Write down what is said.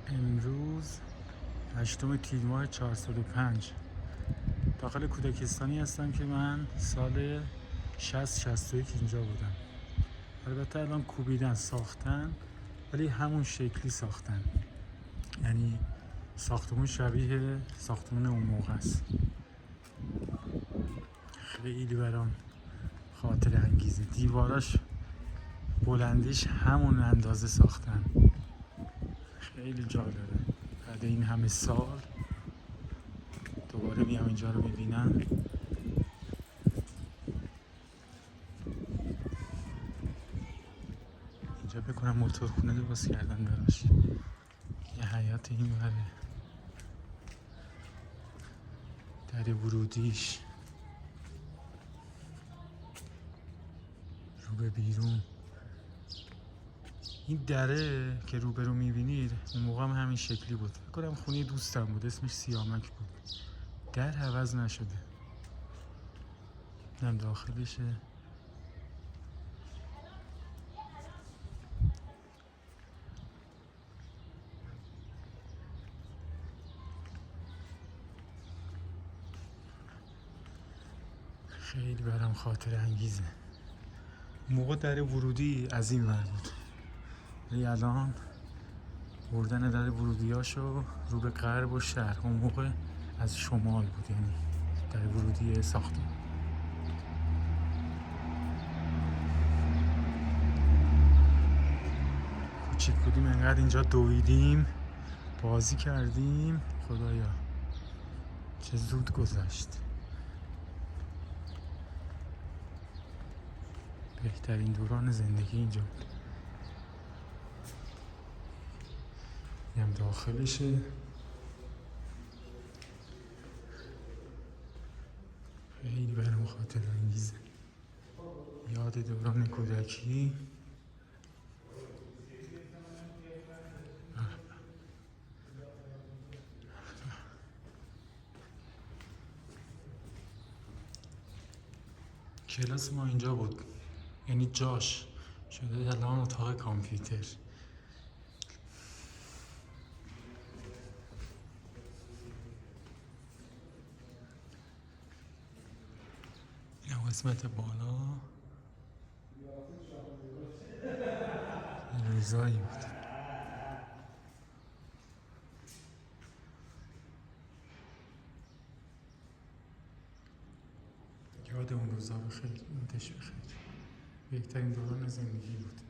امروز 8 تیر ماه 405 داخل کودکستانی هستم که من سال 60-61 اینجا بودم. البته الان کوبیدن ساختن، ولی همون شکلی ساختن، یعنی ساختمون شبیه ساختمون اون موقع است. خیلی برام خاطر انگیزه. دیواراش بلندیش همون اندازه ساختن. خیلی جالبه. بعد این همه سال دوباره میام اینجا رو میبینم. اینجا بکنم موتورخونه درست کردن براش. یه حیات این بره، در ورودیش رو به بیرون. این دره که روبرو میبینید اون موقع هم همین شکلی بود. فکر کنم خونه دوستم بود، اسمش سیامک بود. در عوض نشده. اینم داخلشه. خیلی برام خاطر انگیزه. اون موقع در ورودی از این ور بود، ولی الان بردن در ورودیاشو رو به غرب و شرق. اون موقع از شمال بود، یعنی در ورودی ساختمان. کوچیک بودیم انقدر اینجا دویدیم، بازی کردیم، خدایا چه زود گذشت. بهترین دوران زندگی اینجا بود. اینم داخلشه. خیلی برام خاطر انگیزه. یاد دوران کودکی. کلاس ما اینجا بود، یعنی جاش شده الان اتاق کامپیوتر. این قسمت بالا روزایی بود. یاد اون روزا بخیر، یادش بخیر. بهترین دوران زندگی بود.